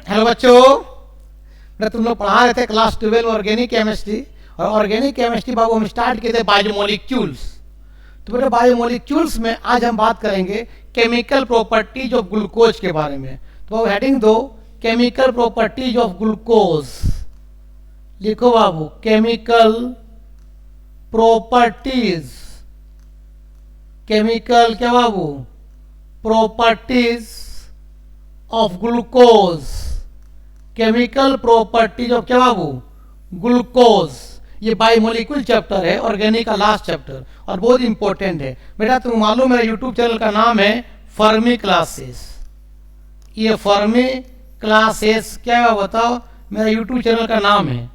Hello बच्चों, मैं तुम लोग पढ़ा रहे थे क्लास 12 ऑर्गेनिक केमिस्ट्री। और ऑर्गेनिक केमिस्ट्री बाबू हम स्टार्ट किए थे बायोमोलिक्यूल्स। तो बेटा बायोमोलिक्यूल्स में आज हम बात करेंगे केमिकल प्रॉपर्टीज ऑफ ग्लूकोज के बारे में। तो बाबू हेडिंग दो, केमिकल प्रॉपर्टीज ऑफ ग्लूकोज। लिखो बाबू, केमिकल प्रॉपर्टीज। केमिकल क्या बाबू? Properties of glucose. Chemical properties of क्या बाबू? ग्लूकोज। ये बायोमोलिक्यूल चैप्टर है, ऑर्गेनिक का लास्ट चैप्टर, और बहुत इंपॉर्टेंट है बेटा। तुम्हें मालूम मेरा यूट्यूब चैनल का नाम है फर्मी क्लासेस। ये फर्मी क्लासेस क्या है बताओ? मेरा यूट्यूब चैनल का नाम है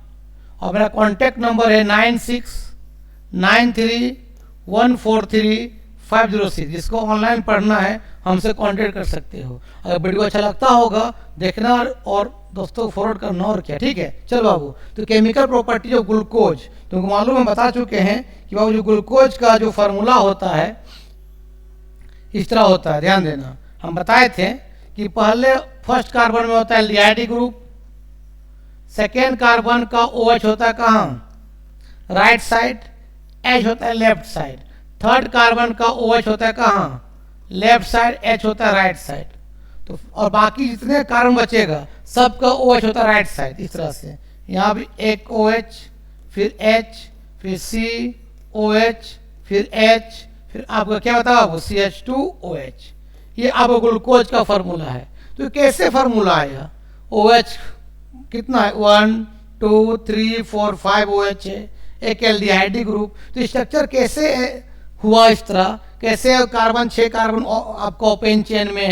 और मेरा कॉन्टैक्ट नंबर है 9693143506। जिसको ऑनलाइन पढ़ना है हमसे कांटेक्ट कर सकते हो। अगर वीडियो अच्छा लगता होगा देखना और दोस्तों को फॉरवर्ड करना, और क्या। ठीक है, चलो बाबू। तो केमिकल प्रॉपर्टीज ऑफ ग्लूकोज तुमको मालूम हम बता चुके हैं कि बाबू जो ग्लूकोज का जो फार्मूला होता है इस तरह होता है, ध्यान देना। हम बताए थे कि पहले फर्स्ट कार्बन में होता है एल्डिहाइड ग्रुप, सेकेंड कार्बन का OH होता है कहाँ? राइट साइड, H होता है लेफ्ट साइड। थर्ड कार्बन का OH होता है कहाँ? लेफ्ट साइड, H होता है राइट साइड। तो और बाकी जितने कार्बन बचेगा सबका OH होता है राइट साइड। इस तरह से यहाँ भी एक OH, फिर H, फिर COH, फिर H, फिर आपका क्या बताओ आपको? CH2OH। ये आपको ग्लूकोज का फार्मूला है। तो कैसे फार्मूला आया? OH कितना है? 1 2 3 4 5 OH है, एक एल्डिहाइड ग्रुप। तो स्ट्रक्चर कैसे हुआ इस तरह? कैसे कार्बन 6 कार्बन आपका ओपन चेन में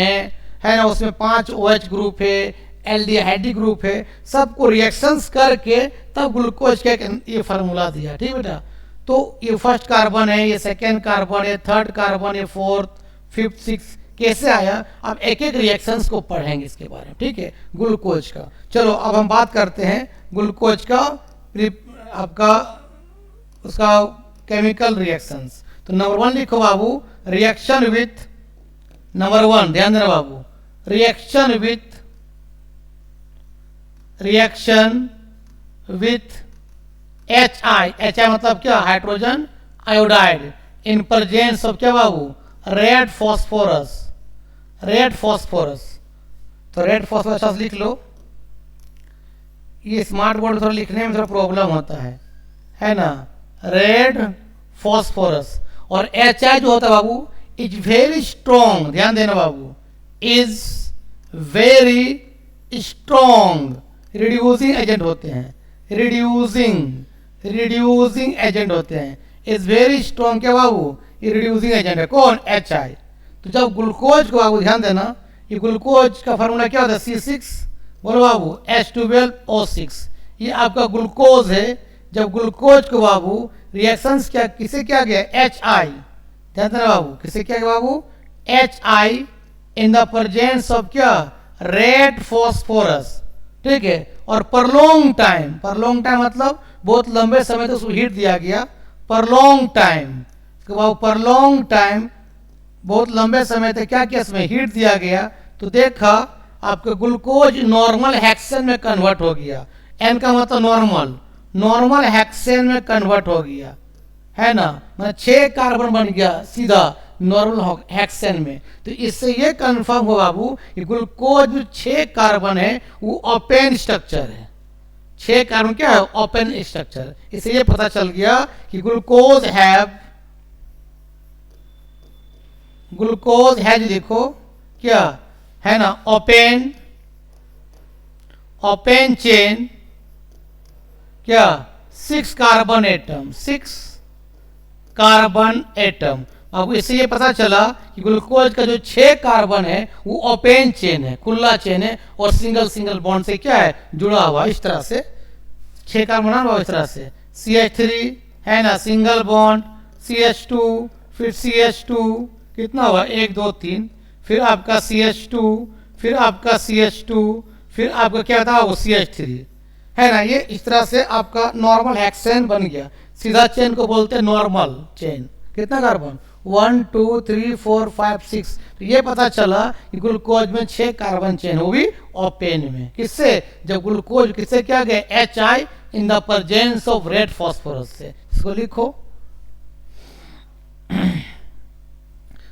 है ना, उसमें 5 OH ग्रुप है, एल्डिहाइड ग्रुप है, सबको रिएक्शंस करके तब ग्लूकोज का ये फार्मूला दिया। ठीक बेटा। तो ये फर्स्ट कार्बन है, ये सेकेंड कार्बन है, थर्ड कार्बन है, फोर्थ, फिफ्थ, सिक्स, कैसे आया? अब एक एक रिएक्शंस को पढ़ेंगे इसके बारे में। ठीक है, ग्लूकोज का। चलो अब हम बात करते हैं ग्लूकोज का आपका उसका केमिकल रिएक्शंस। तो नंबर 1 लिखो बाबू, रिएक्शन विथ, नंबर 1 ध्यान देना बाबू, रिएक्शन विथ HI मतलब क्या? Hydrogen iodide in presence of क्या बाबू? Red phosphorus. Red phosphorus. तो रेड फॉस्फोरस अच्छा से लिख लो। ये स्मार्ट बोर्ड में थोड़ा लिखने में थोड़ा प्रॉब्लम होता है ना। Red phosphorus. और HI जो होता है बाबू इज वेरी स्ट्रॉन्ग, ध्यान देना बाबू, is very strong reducing agent होते हैं। रिड्यूसिंग एजेंट होते हैं। इज वेरी स्ट्रॉन्ग क्या बाबू? ये रिड्यूसिंग एजेंट है। कौन? HI। तो जब ग्लूकोज को बाबू ध्यान देना, ये ग्लूकोज का फार्मूला क्या होता है? C6 बोलो बाबू, H12O6। ये आपका ग्लूकोज है। जब ग्लूकोज को बाबू रिएक्शंस क्या किसे क्या गया? HI। ध्यान देना बाबू, किसे क्या गया बाबू? HI in the presence of क्या? Red phosphorus. ठीक है। और परलोंग टाइम मतलब बहुत लंबे समय तक उसको हीट दिया गया। परलोंग टाइम बाबू, परलोंग टाइम बहुत लंबे समय तक क्या किया? इसमें हीट दिया गया। तो देखा आपका ग्लूकोज नॉर्मल हेक्सेन में कन्वर्ट हो गया। N का मतलब नॉर्मल हेक्सेन में कन्वर्ट हो गया, है ना। मतलब 6 कार्बन बन गया सीधा नॉर्मल हेक्सेन में। तो इससे ये कंफर्म हो बाबू कि ग्लूकोज जो 6 कार्बन है वो ओपन स्ट्रक्चर है। 6 कार्बन क्या है? Open structure. इससे ये पता चल गया कि ग्लूकोज हैज देखो क्या है ना, ओपन चेन क्या? 6 कार्बन एटम। अब इससे ये पता चला कि ग्लूकोज का जो 6 कार्बन है वो ओपन चेन है, खुला चेन है, और सिंगल बॉन्ड से क्या है? जुड़ा हुआ। इस तरह से 6 कार्बन हुआ इस तरह से। CH3 है ना, सिंगल बॉन्ड, CH2, फिर CH2 कितना हुआ? 1 2 3, फिर आपका CH2, फिर आपका CH2, फिर आपका क्या था? वो CH3 है ना। ये इस तरह से आपका नॉर्मल हेक्सेन बन गया। सीधा चेन को बोलते हैं नॉर्मल चेन। कितना कार्बन? 1 2 3 4 5 6। तो ये पता चला कि ग्लूकोज में 6 कार्बन चेन, वो भी ओपेन में। किससे? जब ग्लूकोज किससे क्या गया, HI in the presence of red phosphorus से। इसको लिखो।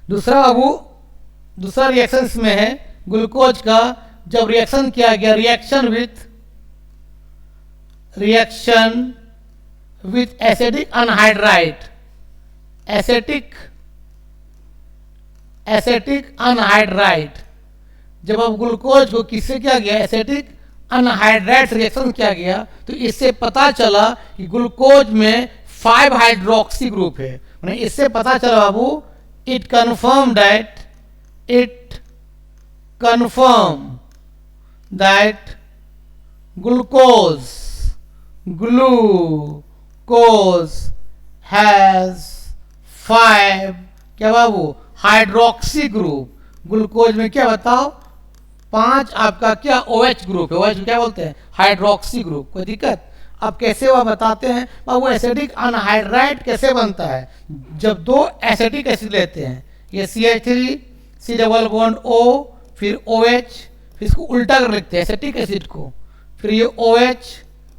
दूसरा रिएक्शन इसमें है ग्लूकोज का, जब रिएक्शन किया गया, reaction with acidic anhydride, acetic anhydride. जब अब ग्लूकोज को किससे किया गया, एसिटिक अनहाइड्राइड रिएक्शन किया गया, तो इससे पता चला कि ग्लूकोज में 5 हाइड्रोक्सी ग्रुप है। इससे पता चला बाबू, it confirm that glucose has 5 क्या बाबू, हाइड्रोक्सी ग्रुप। ग्लूकोज में क्या बताओ, 5 आपका क्या OH ग्रुप है। OH क्या बोलते हैं, हाइड्रोक्सी ग्रुप। कोई दिक्कत? अब कैसे वह बताते हैं बाबू, एसिडिक अनहाइड्राइड कैसे बनता है, जब 2 एसिटिक एसिड लेते हैं, ये CH3 C double bond O, फिर OH, फिर इसको उल्टा कर लिखते हैं एसिटिक एसिड को, फिर ये OH,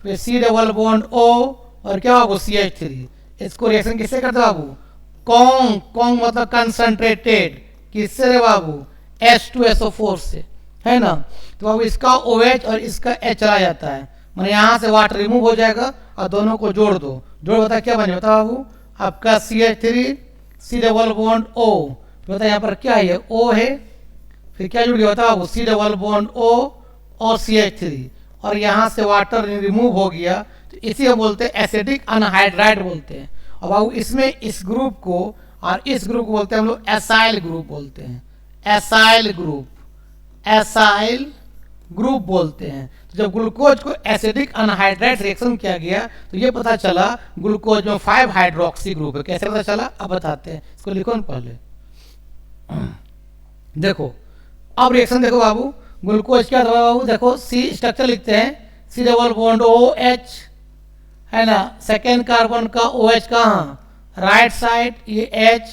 फिर C डबल बॉन्ड O, और क्या बाबू CH3। इसको रिएक्शन किससे करते बाबू, कॉन्ग मतलब कंसंट्रेटेड, किससे रे बाबू, H2SO4 से, है ना। तो बाबू इसका OH और इसका H चला जाता है, मैंने यहाँ से वाटर रिमूव हो जाएगा और दोनों को जोड़ दो। जोड़ बता क्या बने, बता बाबू, आपका CH3 C double bond O, बता यहाँ पर क्या है, O है, फिर क्या जुड़ गया, बता बाबू C डबल बॉन्ड O और CH3, और यहाँ से वाटर रिमूव हो गया, तो इसी को बोलते हैं एसिडिक अनहाइड्राइड बोलते हैं। और बाबू इसमें इस ग्रुप को और इस ग्रुप को बोलते हैं हम लोग एसाइल ग्रुप बोलते हैं, एसाइल ग्रुप बोलते हैं। तो जब ग्लूकोज को एसिडिक अनहाइड्राइड रिएक्शन किया गया, तो ये पता चला ग्लूकोज में 5 हाइड्रोक्सी ग्रुप है। कैसे पता चला, अब बताते हैं। इसको लिखो ना पहले, देखो अब रिएक्शन देखो बाबू, ग्लूकोज क्या था बाबू, देखो C स्ट्रक्चर लिखते हैं, C डबल बॉन्ड OH, है ना, सेकेंड कार्बन का OH कहाँ, राइट साइड, ये H,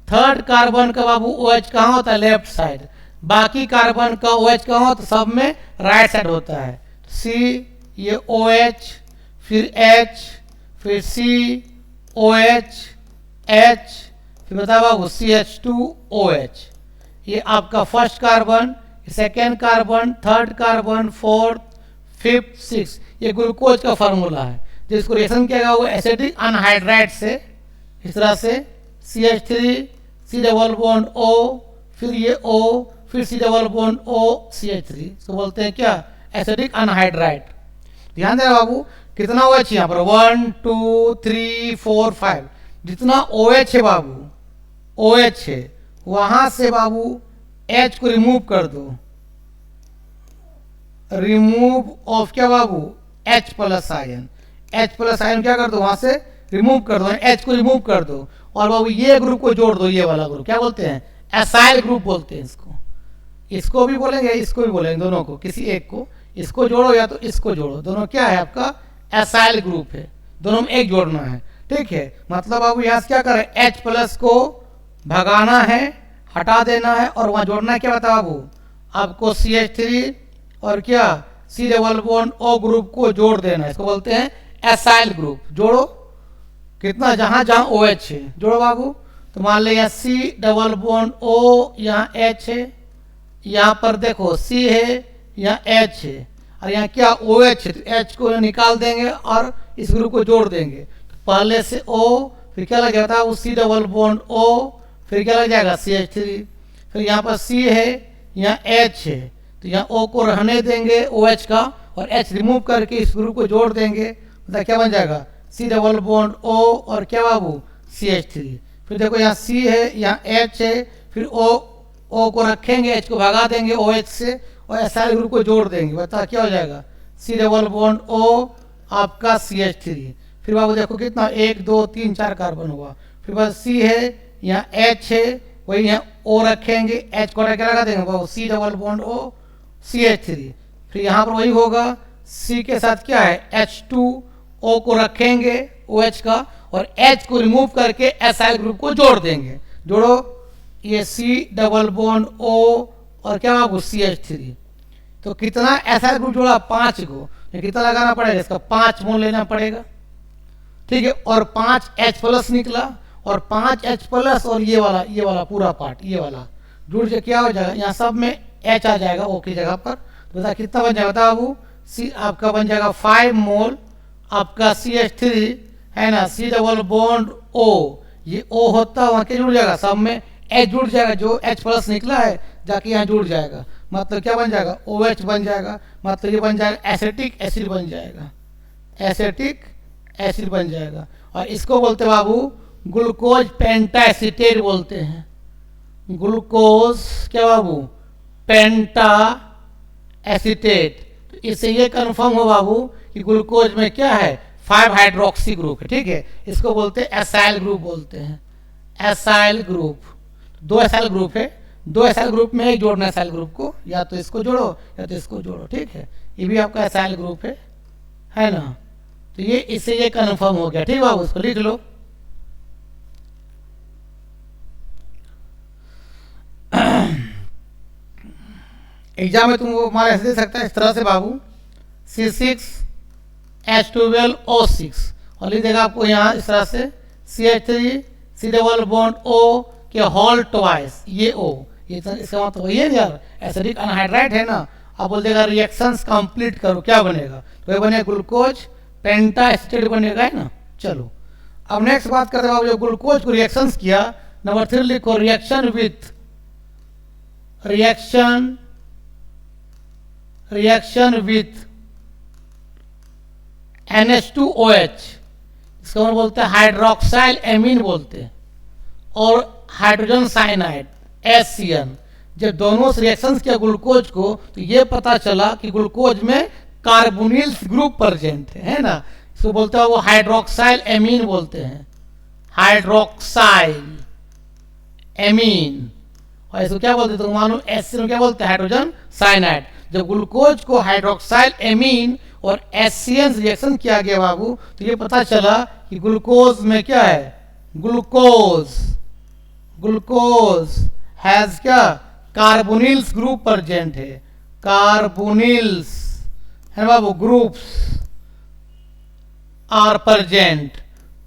थर्ड कार्बन का बाबू OH कहाँ होता है, लेफ्ट साइड, बाकी कार्बन का OH कहाँ होता है, सब में राइट साइड होता है। C, ये OH, फिर H, फिर C, OH, H, फिर बताओ बाबू CH2OH। ये आपका first carbon, second carbon, third carbon, fourth, fifth, six, ये ग्लूकोज का फार्मूला है। जिसको रिएक्शन किया गया वो एसिडिक अनहाइड्राइड से, इस तरह से CH3 C double bond O, फिर ये O, फिर C double bond O CH3, इसको बोलते हैं क्या, एसिडिक अनहाइड्राइड। ध्यान देना बाबू, कितना OH यहाँ पर, 1 2 3 4 5, जितना OH है बाबू, OH है, वहां से बाबू H को रिमूव कर दो, रिमूव ऑफ क्या बाबू, H plus ion, H plus ion क्या कर दो, वहां से रिमूव कर दो, H को रिमूव कर दो, और बाबू ये ग्रुप को जोड़ दो, ये वाला ग्रुप क्या बोलते हैं, एसाइल ग्रुप बोलते हैं इसको। इसको भी बोलेंगे, इसको भी बोलेंगे, दोनों को, किसी एक को, इसको जोड़ो या तो इसको जोड़ो, दोनों क्या है आपका एसाइल ग्रुप है, दोनों में एक जोड़ना है, ठीक है। मतलब बाबू यहाँ से क्या करें, H प्लस को भगाना है, हटा देना है, और वहां जोड़ना है क्या बता बाबू, आपको CH3 और क्या C double bond O group को जोड़ देना है, इसको बोलते हैं एसाइल ग्रुप। जोड़ो, कितना, जहां जहां OH है जोड़ो बाबू। तो मान ले यहाँ C डबल बॉन्ड O, यहाँ H है, यहाँ पर देखो C है, यहाँ H है, और यहाँ क्या OH है, तो H को निकाल देंगे और इस ग्रुप को जोड़ देंगे। तो पहले से O, फिर क्या लग जाता है वो C डबल बॉन्ड O, फिर क्या लग जाएगा CH3, फिर यहाँ पर C है, यहाँ H है, तो यहाँ O को रहने देंगे OH का, और H रिमूव करके इस ग्रुप को जोड़ देंगे, मतलब क्या बन जाएगा C डबल बॉन्ड O और क्या बाबू CH3। फिर देखो यहाँ C है, यहाँ H है, फिर O को रखेंगे, H को भगा देंगे OH से, और एसाइल ग्रुप को जोड़ देंगे, बता क्या हो जाएगा C डबल बॉन्ड O आपका CH3। फिर बाबू देखो कितना, 1 2 3 4 कार्बन हुआ, फिर बस C है, यहाँ H है, वही यहाँ O रखेंगे, H को क्या लगा देंगे बाबू C double bond O CH3। फिर यहाँ पर वही होगा, C के साथ क्या है H2O को रखेंगे OH का, और H को रिमूव करके एसाइल ग्रुप को जोड़ देंगे। जोड़ो, ये C डबल बॉन्ड O और क्या बाबू CH3। तो कितना एसआई ग्रुप जोड़ा, 5 को, ये कितना लगाना पड़ेगा, इसका 5 मोल लेना पड़ेगा, ठीक है। और 5 H प्लस निकला, और 5 H प्लस और ये वाला पूरा पार्ट, ये वाला जुड़ के क्या हो जाएगा, यहाँ सब में H आ जाएगा O की जगह पर। तो बता कितना बन जाएगा, बताओ बाबू, C आपका बन जाएगा 5 मोल आपका CH3 है ना, C डबल बॉन्ड O, ये O होता है वहाँ के जुड़ जाएगा, सब में H जुड़ जाएगा, जो H प्लस निकला है जाके यहाँ जुड़ जाएगा, मतलब क्या बन जाएगा, OH बन जाएगा, मतलब ये बन जाएगा एसिटिक एसिड बन जाएगा, एसिटिक एसिड बन जाएगा। और इसको बोलते हैं बाबू ग्लूकोज पेंटाएसिटेट बोलते हैं, ग्लूकोज क्या बाबू पेंटा एसिटेट। तो इससे ये कंफर्म हो बाबू कि ग्लूकोज में क्या है, 5 हाइड्रोक्सी ग्रुप है, ठीक है। इसको बोलते हैं एसाइल ग्रुप बोलते हैं, एसाइल ग्रुप। 2 एसाइल ग्रुप है, 2 एसाइल ग्रुप में एक जोड़ना एसाइल ग्रुप को, या तो इसको जोड़ो या तो इसको जोड़ो, ठीक है। ये भी आपका एसाइल ग्रुप है ना। तो ये इससे ये कंफर्म हो गया, ठीक है बाबू, इसको लिख लो। एग्जाम में तुमको हमारा ऐसे दे सकता है इस तरह से बाबू, C6H12O6 और लिख देगा आपको यहाँ इस तरह से CH3 C double bond O के होल ट्वाइस, ये O, ये इसका मतलब वही है यार, एसिडिक अनहाइड्राइड है ना। अब बोल देगा रिएक्शंस कंप्लीट करो, क्या बनेगा, तो ये बनेगा ग्लूकोज पेंटाएसिटेट बनेगा, है ना। चलो अब नेक्स्ट बात करते हैं, जो ग्लूकोज को रिएक्शंस किया, नंबर 3 लिखो, रिएक्शन विथ NH2OH, इसको हम बोलते हैं हाइड्रोक्साइल एमीन बोलते हैं, और हाइड्रोजन साइनाइड HCN। जब दोनों से रिएक्शंस किया ग्लूकोज को, तो ये पता चला कि ग्लूकोज में कार्बोनिल ग्रुप प्रेजेंट है ना। इसको बोलते हैं वो हाइड्रोक्साइल एमीन बोलते हैं, हाइड्रोक्साइल एमीन। और इसको क्या बोलते हैं, तो मानो HCN क्या बोलते हैं, हाइड्रोजन साइनाइड। जब ग्लूकोज को हाइड्रोक्साइल एमीन और HCN रिएक्शन किया गया बाबू, तो ये पता चला कि ग्लूकोज में क्या है, ग्लूकोज हैज क्या, कार्बोनिल्स ग्रुप प्रेजेंट है, कार्बोनिल्स है बाबू, groups are present,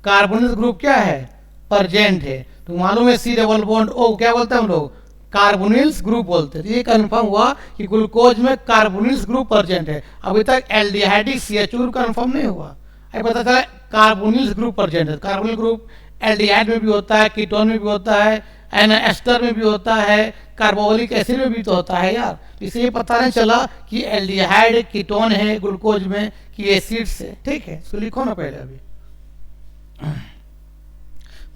carbonyls group क्या है, प्रेजेंट है। तो मालूम है C डबल बॉन्ड O क्या बोलते हैं हम लोग, कार्बोनिल्स ग्रुप बोलते हैं। ये कंफर्म हुआ कि ग्लूकोज में कार्बोनिल्स ग्रुप प्रेजेंट है। अभी तक एल्डिहाइडिक CH2 ग्रुप कंफर्म नहीं हुआ, अभी पता चला कार्बोनिल्स ग्रुप प्रेजेंट है। कार्बोनिल ग्रुप एल्डिहाइड में भी होता है, कीटोन में भी होता है, एस्टर में भी होता है, कार्बोलिक एसिड में भी तो होता है यार। इसलिए पता नहीं चला कि एल्डिहाइड कीटोन है ग्लूकोज में कि एसिड से, ठीक है। इसको लिखो ना पहले, अभी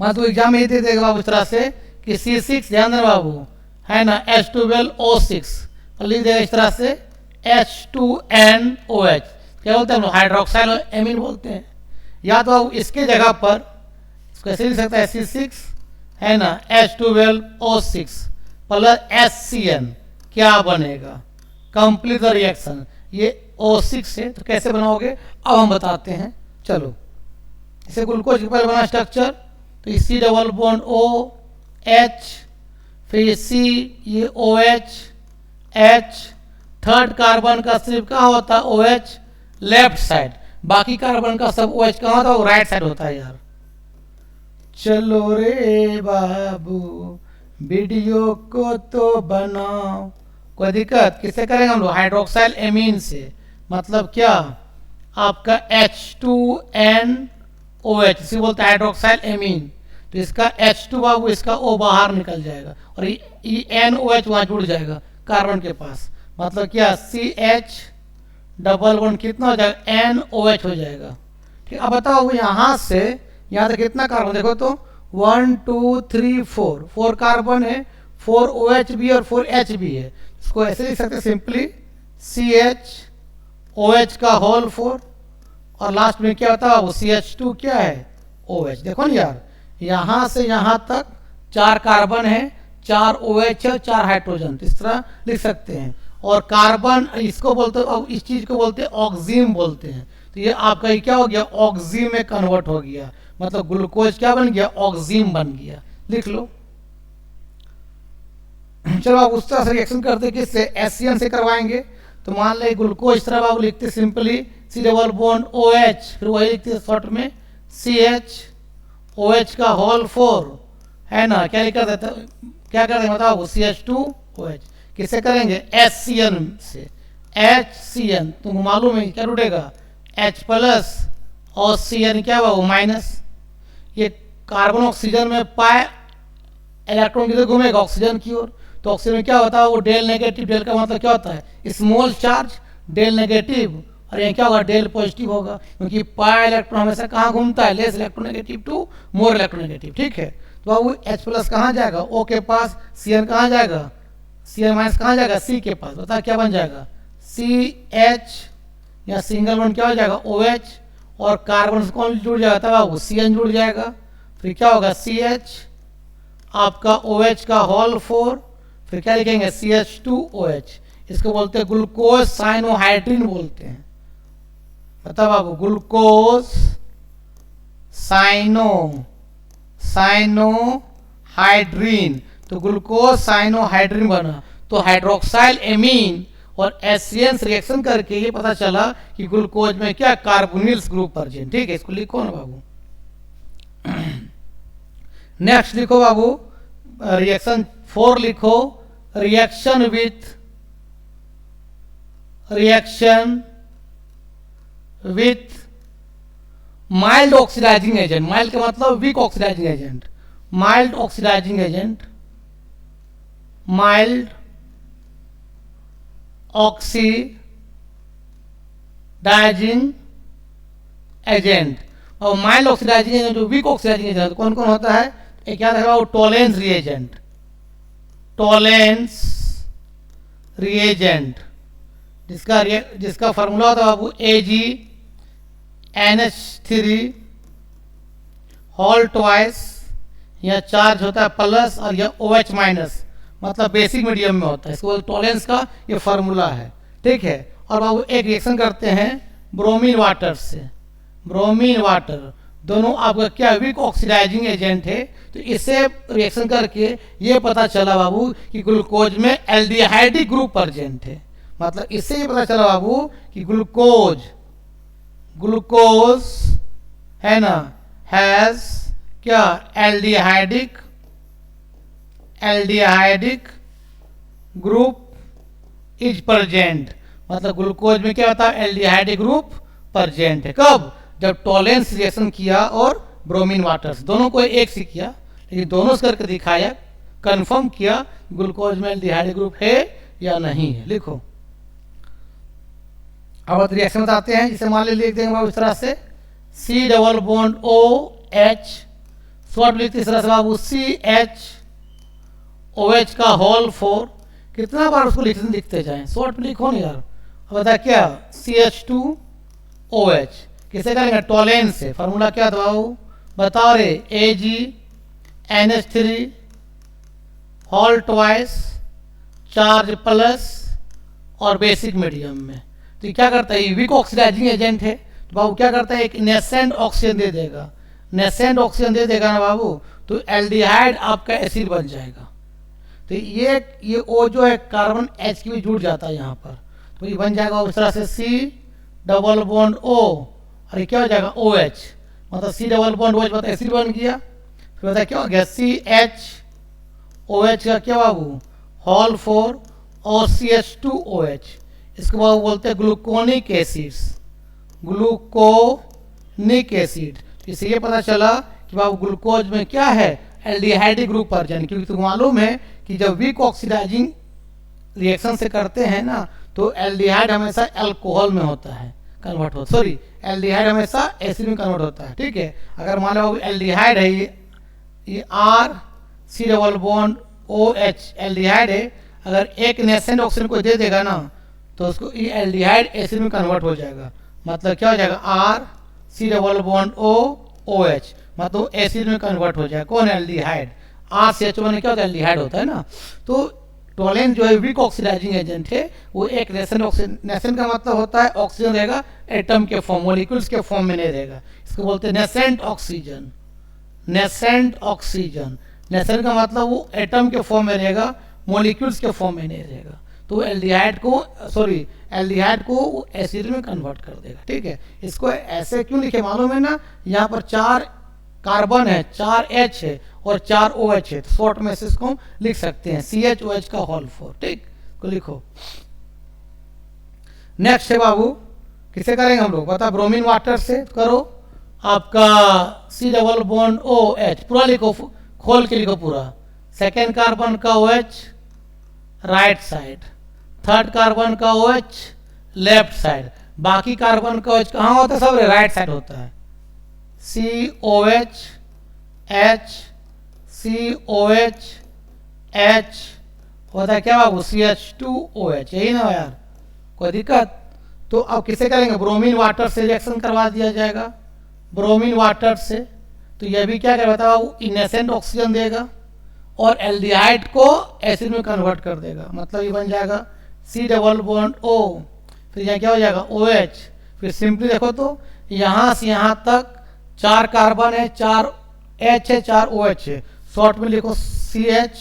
मैं तो एग्जाम में ही दे देगा बाबू इस तरह से कि C6 ध्यान देना बाबू है ना, H12O6 और लिख देगा इस तरह से H2NOH, क्या बोलते हैं हम लोग, हाइड्रोक्साइल एमीन बोलते हैं। या तो बाबू इसके जगह पर इसको ऐसे लिख सकता है C6 है ना, H12O6 प्लस HCN, क्या बनेगा, कंप्लीट द रिएक्शन। ये O6 है, तो कैसे बनाओगे अब हम बताते हैं। चलो इसे ग्लूकोज के पहले बना स्ट्रक्चर, तो C double bond O H, फिर C ये OH H, थर्ड कार्बन का सिर्फ कहाँ होता है OH लेफ्ट साइड, बाकी कार्बन का सब OH कहाँ होता है, वो राइट साइड होता है यार। चलो रे बाबू वीडियो को तो बनाओ, कोई दिक्कत, किससे करेंगे हम लोग, हाइड्रोक्साइल एमीन से। मतलब क्या, आपका H2NOH इसे बोलते हैं हाइड्रोक्साइल एमीन। तो इसका H2 बाबू, इसका O बाहर निकल जाएगा और ये NOH वहां जुड़ जाएगा कार्बन के पास। मतलब क्या, CH डबल बॉन्ड कितना हो जाएगा, NOH हो जाएगा, ठीक। अब बताओ यहाँ से यहाँ तक कितना कार्बन, देखो तो 1 2 3 4 कार्बन है, 4 OH भी और 4 H भी है। इसको ऐसे लिख सकते हैं सिंपली CH OH का होल 4 और लास्ट में क्या होता है वो CH2 क्या है OH। देखो ना यार, यहाँ से यहाँ तक 4 कार्बन है, 4 OH है, 4 हाइड्रोजन, इस तरह लिख सकते हैं। और कार्बन इसको बोलते हैं, इस चीज को बोलते हैं ऑक्सीम बोलते हैं। तो ये आपका ये क्या हो गया, ऑक्सीम में कन्वर्ट हो गया, मतलब ग्लूकोज क्या बन गया, ऑक्सीम बन गया। लिख लो चलो आप उस तरह से रिएक्शन करते किससे, HCN से करवाएंगे। तो मान लें ग्लूकोज इस तरह आप लिखते simply C double bond OH, फिर वही लिखते शॉर्ट में CH OH का होल 4 है ना, क्या लिखा देता, क्या कर देंगे बताओ, CH2OH। किससे करेंगे, HCN से, HCN तुमको मालूम है क्या टूटेगा, H प्लस और CN क्या हुआ वो माइनस। ये कार्बन ऑक्सीजन में पाए इलेक्ट्रॉन किधर घूमेगा, ऑक्सीजन की ओर। तो ऑक्सीजन में क्या होता है, वो डेल नेगेटिव, डेल का मतलब क्या होता है स्मॉल चार्ज, डेल नेगेटिव, और ये क्या होगा डेल पॉजिटिव होगा, क्योंकि पाई इलेक्ट्रॉन हमेशा कहाँ घूमता है, less electronegative to more electronegative, ठीक है। तो अब वो H प्लस कहाँ जाएगा, O के पास, CN कहाँ जाएगा, CN माइनस कहाँ जाएगा, C के पास। बता क्या बन जाएगा, CH या सिंगल बॉन्ड क्या हो जाएगा OH, और कार्बन से कौन जुड़ जाएगा तब CN जुड़ जाएगा, फिर क्या होगा CH आपका OH का होल 4, फिर क्या लिखेंगे CH2OH। इसको बोलते हैं ग्लूकोज साइनोहाइड्रिन बोलते हैं। बताओ बाबू, ग्लूकोज साइनोहाइड्रिन, तो ग्लूकोज साइनोहाइड्रिन बना। तो हाइड्रोक्साइल एमीन और HCN रिएक्शन करके ये पता चला कि ग्लूकोज में क्या कार्बोनिल्स ग्रुप प्रेजेंट, ठीक है। इसको लिखो ना बाबू। नेक्स्ट लिखो बाबू, रिएक्शन 4 लिखो, reaction with mild oxidising agent. Mild का मतलब weak oxidising agent, mild oxidising agent, mild oxidising agent. और माइल्ड ऑक्सीडाइजिंग एजेंट जो वीक ऑक्सीडाइजिंग एजेंट कौन कौन होता है, एक याद रखा, टोलेंस रिएजेंट, टोलेंस रिएजेंट जिसका फॉर्मूला होता है बाबू AgNH3 होल ट्वाइस, यह चार्ज होता है प्लस और यह OH माइनस, मतलब बेसिक मीडियम में होता है। इसको टोलेंस का ये फार्मूला है, ठीक है। और बाबू एक रिएक्शन करते हैं ब्रोमीन वाटर से, ब्रोमीन वाटर दोनों आपका क्या वीक ऑक्सीडाइजिंग एजेंट है। तो इससे रिएक्शन करके ये पता चला बाबू कि ग्लूकोज में एल्डिहाइडिक ग्रुप प्रेजेंट है। मतलब इससे ये पता चला बाबू कि ग्लूकोज है ना हैज क्या एल्डिहाइडिक ग्रुप इज प्रेजेंट। मतलब ग्लूकोज में क्या होता है, एल्डिहाइडिक ग्रुप प्रेजेंट है। कब, जब टोलेंस रिएक्शन किया और ब्रोमीन वाटर से, दोनों को एक से किया, लेकिन दोनों से करके दिखाया, कंफर्म किया ग्लूकोज में एल्डिहाइड ग्रुप है या नहीं है। लिखो अब रिएक्शन बताते हैं, जिसे मान लिख देंगे इस तरह से C double bond OH, short लिखते इस तरह से बाबू CH OH का होल 4। कितना बार उसको लिखते जाएं, शॉर्ट में लिखो ना यार। अब बता क्या, CH2OH किसे करेंगे, टोलेंस से। फार्मूला क्या था बताओ रे, AgNH3 whole twice, charge plus और बेसिक मीडियम में। तो ये क्या करता है, ये वीक ऑक्सीडाइजिंग एजेंट है। तो बाबू क्या करता है, एक नेसेंट ऑक्सीजन दे देगा, नेसेंट ऑक्सीजन दे देगा ना बाबू, तो एल्डिहाइड आपका एसिड बन जाएगा। तो ये O जो है कार्बन H की भी जुड़ जाता है यहाँ पर, तो ये बन जाएगा उस तरह से C डबल बॉन्ड O, और ये क्या हो जाएगा OH, मतलब C डबल बॉन्ड OH मतलब एसिड बन गया। फिर बताया क्या हो गया, CH OH का क्या बाबू होल 4 और CH2OH, इसको बाबू बोलते हैं ग्लूकोनिक एसिड्स, ग्लूकोनिक एसिड। इससे ये पता चला कि बाबू ग्लूकोज में क्या है, एल्डिहाइडिक ग्रुप प्रेजेंट। क्योंकि तुमको मालूम है कि जब वीक ऑक्सीडाइजिंग रिएक्शन से करते हैं ना, तो एल्डिहाइड हमेशा अल्कोहल में होता है कन्वर्ट होता, सॉरी एल्डिहाइड हमेशा एसिड में कन्वर्ट होता है, ठीक है। अगर मान लो एल्डिहाइड है, ये RC double bond OH aldehyde है, अगर एक नेसेंट ऑक्सीजन को दे देगा ना, तो उसको ये एल्डिहाइड एसिड में कन्वर्ट हो जाएगा। मतलब क्या हो जाएगा, RC डबल बॉन्ड OH, मतलब एसिड में कन्वर्ट हो जाएगा। कौन, एल्डिहाइड। RCH1 क्या होता है, एल्डिहाइड होता है ना। तो टोलेन जो है वीक ऑक्सीडाइजिंग एजेंट है, वो एक नेसेंट ऑक्सीजन, नेसेंट का मतलब होता है ऑक्सीजन रहेगा एटम के फॉर्म, मॉलिक्यूल्स के फॉर्म में नहीं रहेगा, इसको बोलते हैं nascent oxygen. Nascent oxygen, nascent का मतलब वो एटम के फॉर्म में रहेगा, मॉलिक्यूल्स के फॉर्म में नहीं रहेगा, तो एल्डिहाइड को एसिड में कन्वर्ट कर देगा। ठीक है, इसको ऐसे क्यों लिखे मालूम है ना, यहाँ पर 4 कार्बन है, 4 H है और 4 OH है, तो शॉर्ट में से इसको हम लिख सकते हैं CHOH का होल 4। ठीक, को लिखो। नेक्स्ट है बाबू, किसे करेंगे हम लोग, बता, ब्रोमीन वाटर से करो। आपका C डबल बॉन्ड OH पूरा लिखो, खोल के लिखो पूरा। सेकेंड कार्बन का OH right side, third carbon का OH लेफ्ट साइड, बाकी कार्बन का OH कहाँ होता है, सब राइट साइड होता है। COH H COH H होता है क्या बाबू, CH2OH, यही ना यार, कोई दिक्कत। तो अब किसे करेंगे, ब्रोमीन वाटर से रिएक्शन करवा दिया जाएगा, ब्रोमीन वाटर से। तो यह भी क्या करेगा बाबू, इनेसेंट ऑक्सीजन देगा और एल्डिहाइड को एसिड में कन्वर्ट कर देगा। मतलब ये बन जाएगा C डबल बॉन्ड O, फिर यहाँ क्या हो जाएगा OH। फिर सिंपली देखो तो यहाँ से यहाँ तक 4 कार्बन है, 4 H है, 4 OH है, शॉर्ट में लिखो CH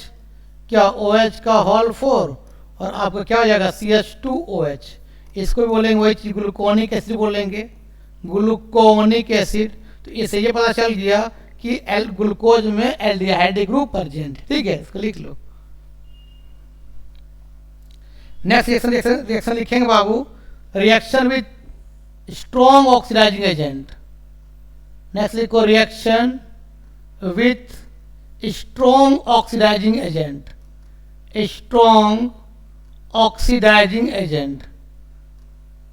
क्या OH का होल 4 और आपका क्या हो जाएगा CH2OH। इसको भी बोलेंगे वही चीज, ग्लूकोनिक एसिड बोलेंगे, ग्लूकोनिक एसिड। तो इससे ये पता चल गया कि ग्लूकोज में एल्डिहाइड ग्रुप प्रेजेंट है। ठीक है, इसको लिख लो। नेक्स्ट रिएक्शन लिखेंगे बाबू, reaction with strong oxidising agent. Next लिखो, reaction with strong oxidising agent, strong oxidising agent,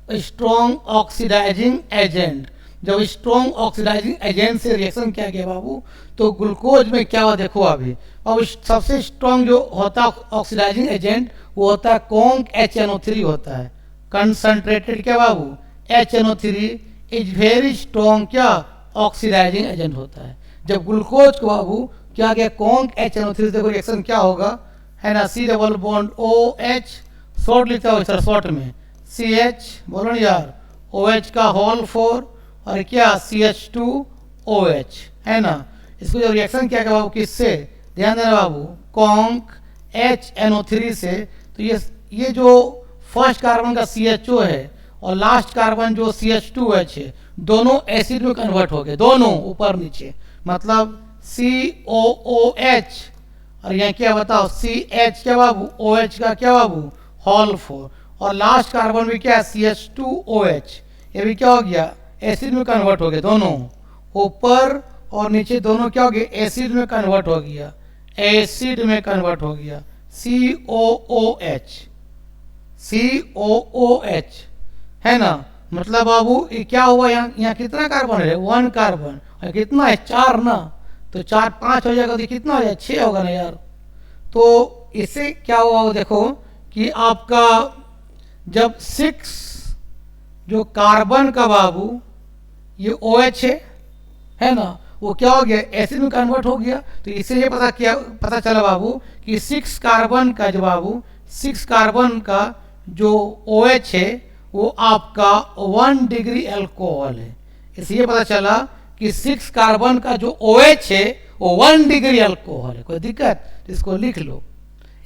strong oxidising agent. जब स्ट्रॉन्ग ऑक्सीडाइजिंग एजेंट से रिएक्शन किया गया बाबू, तो ग्लूकोज में क्या हुआ देखो। अभी अब सबसे स्ट्रॉन्ग जो होता है ऑक्सीडाइजिंग एजेंट वो होता है कॉन्क HNO3 होता है, कंसंट्रेटेड क्या बाबू HNO3 इज वेरी स्ट्रॉन्ग क्या ऑक्सीडाइजिंग एजेंट होता है। जब ग्लूकोज को बाबू क्या गया कॉन्क HNO3 देखो रिएक्शन क्या होगा, है ना, C double bond OH, short लिखता हो सर, शॉर्ट में CH बोलो ना यार, OH का होल 4 और क्या CH2OH, है ना। इसको जो रिएक्शन क्या बाबू किससे, ध्यान देना बाबू, कॉन्क HNO3 से। तो ये जो फर्स्ट कार्बन का CHO है और लास्ट कार्बन जो CH2OH है, दोनों एसिड में कन्वर्ट हो गए, दोनों ऊपर नीचे, मतलब COOH और यहाँ क्या बताओ CH क्या बाबू, OH का क्या बाबू होल 4 और लास्ट कार्बन भी क्या CH2OH, ये भी क्या हो गया एसिड में कन्वर्ट हो गए, दोनों ऊपर और नीचे दोनों क्या हो गए एसिड में कन्वर्ट हो गया, एसिड में कन्वर्ट हो गया COOH, है ना। मतलब बाबू ये क्या हुआ, यहाँ कितना कार्बन है 1 कार्बन और कितना है 4 ना, तो 4 5 हो जाएगा तो कितना हो जाएगा 6 होगा ना यार। तो इससे क्या हुआ देखो कि आपका जब 6 जो कार्बन का बाबू ये OH है ना, वो क्या हो गया एसिड में कन्वर्ट हो गया। तो इससे ये पता चला बाबू कि 6 कार्बन का जो बाबू 6 कार्बन का जो OH है वो आपका 1 डिग्री अल्कोहल है। इसलिए पता चला कि 6 कार्बन का जो OH है वो 1 डिग्री अल्कोहल है। कोई दिक्कत, इसको लिख लो,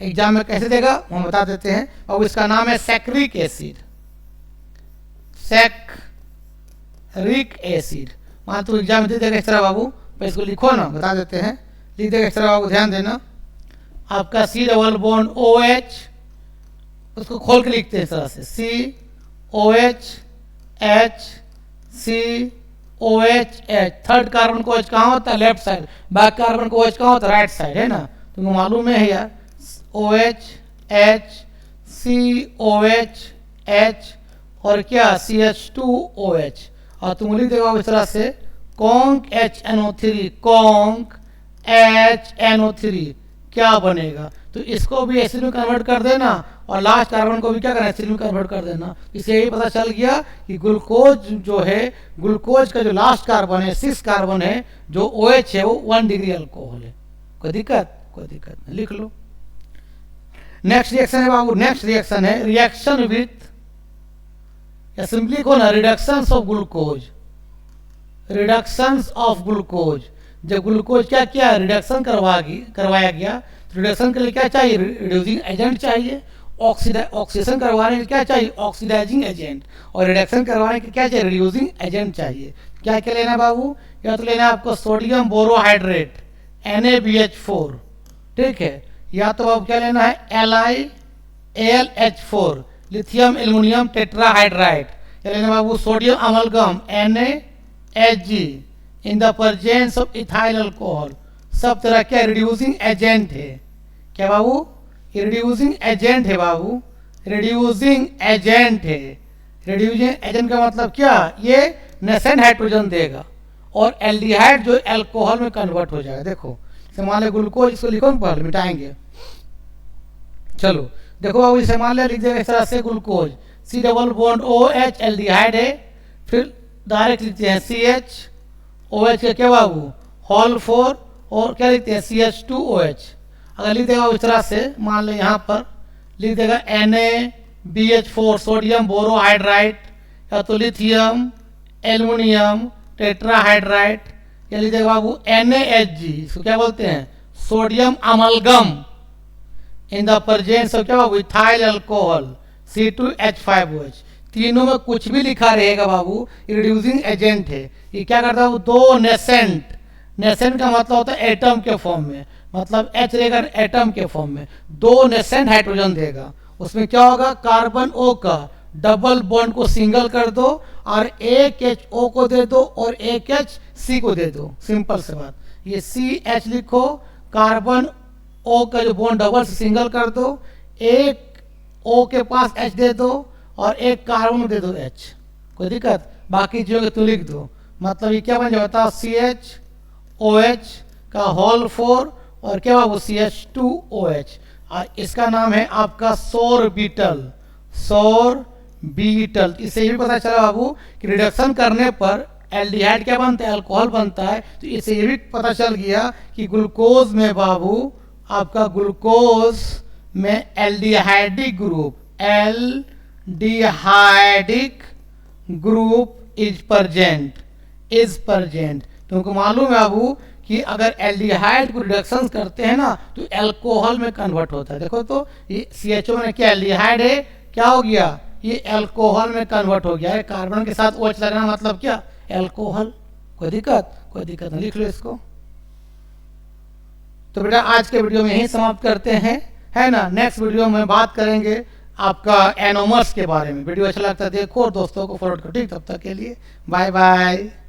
एग्जाम में कैसे देगा हम बता देते हैं। और इसका नाम है सैक्रिक एसिड, सैक्रिक एसिड। मान तो एग्जाम में दे देगा इस तरह बाबू, पर इसको लिखो ना, बता देते हैं, लिख देगा इस तरह बाबू, ध्यान देना। आपका C डबल बॉन्ड OH, उसको खोल के लिखते हैं इस तरह से COH H COH H। Third carbon को OH कहाँ होता है लेफ्ट साइड, बैक कार्बन को OH कहाँ होता है राइट साइड, है ना, तुमको मालूम है यार। OH H COH H और क्या CH2OH और तुम लिख देगा इस तरह से कॉन्क HNO3, कॉन्क HNO3 क्या बनेगा। तो इसको भी एसिड में कन्वर्ट कर देना और लास्ट कार्बन को भी क्या करना एसिड में कन्वर्ट कर देना। इससे यही पता चल गया कि ग्लूकोज जो है, ग्लूकोज का जो लास्ट कार्बन है 6 कार्बन है, जो OH है वो 1 डिग्री अल्कोहल है। कोई दिक्कत, कोई दिक्कत नहीं, लिख लो। नेक्स्ट रिएक्शन है बाबू, नेक्स्ट रिएक्शन है रिएक्शन विथ, या सिंपली को ना reduction of glucose, reduction of glucose. जब ग्लूकोज क्या किया रिडक्शन करवाया गया रिडक्शन के लिए क्या चाहिए, रिड्यूसिंग एजेंट चाहिए। ऑक्सीडेशन करवाने के क्या चाहिए, ऑक्सीडाइजिंग एजेंट। और रिडक्शन करवाने के क्या चाहिए, रिड्यूसिंग एजेंट चाहिए। क्या क्या लेना है बाबू, या तो लेना है आपको सोडियम बोरोहाइड्रेट NaBH4, ठीक है, या तो बाबू क्या लेना है LiAlH4 लिथियम एल्युमिनियम टेट्राहाइड्राइड, या लेना बाबू sodium amalgam NaHg in the presence of ethyl alcohol. सब तरह क्या रिड्यूसिंग एजेंट है। क्या बाबू, रिड्यूसिंग एजेंट है बाबू, रिड्यूसिंग एजेंट है। रिड्यूसिंग एजेंट का मतलब क्या, ये नेसेंट हाइड्रोजन देगा और एल्डिहाइड जो अल्कोहल में कन्वर्ट हो जाएगा। देखो मान लो ग्लूकोज, इसको लिखो पहले मिटाएंगे। चलो देखो बाबू, इसे मान लिया, लिख देगा इस तरह से glucose C double bond OH aldehyde है, फिर डायरेक्ट लिखते हैं CH OH के क्या बाबू होल 4 और क्या लिखते हैं CH2OH। अगर लिख देगा इस तरह से, मान लो यहाँ पर लिख देगा NaBH4 सोडियम बोरोहाइड्राइड, या तो लिथियम एल्युमिनियम टेट्राहाइड्राइड, या लिख देगा बाबू NaHg, इसको क्या बोलते हैं sodium amalgam in the presence of क्या बाबू इथाइल अल्कोहल C2H5OH। तीनों में कुछ भी लिखा रहेगा बाबू, रिड्यूसिंग एजेंट है। ये क्या करता है, दो नेसेंट, नेसेंट का मतलब होता है एटम के फॉर्म में, मतलब H रहेगा एटम के फॉर्म में, दो नेसेंट हाइड्रोजन देगा। उसमें क्या होगा, कार्बन O का डबल बॉन्ड को सिंगल कर दो और एक HO को दे दो और एक HC को दे दो, सिंपल से बात। ये CH लिखो, कार्बन O का जो बॉन्ड डबल से सिंगल कर दो, एक O के पास H दे दो और एक कार्बन दे दो H, कोई दिक्कत, बाकी चीजों के तुम लिख दो। मतलब ये क्या बन जाता है CHOH का होल 4 और क्या बाबू CH2OH, और इसका नाम है आपका सोरबिटल, सोरबिटल। इससे ये भी पता चला बाबू कि रिडक्शन करने पर एल्डिहाइड क्या बनता है, अल्कोहल बनता है। तो इससे ये भी पता चल गया कि ग्लूकोज में बाबू आपका ग्लूकोज में aldehydic group, aldehydic group is present. तुमको मालूम है बाबू कि अगर एल्डिहाइड को रिडक्शन करते हैं ना तो अल्कोहल में कन्वर्ट होता है। देखो तो ये CHO में क्या एल्डिहाइड है, क्या हो गया, ये अल्कोहल में कन्वर्ट हो गया है। कार्बन के साथ OH लगना मतलब क्या, अल्कोहल। कोई दिक्कत नहीं, लिख लो इसको। तो बेटा आज के वीडियो में यही समाप्त करते हैं, है ना। नेक्स्ट वीडियो में बात करेंगे आपका एनोमर्स के बारे में। वीडियो अच्छा लगता है देखो और दोस्तों को फॉरवर्ड करो, ठीक। तब तक के लिए बाय बाय।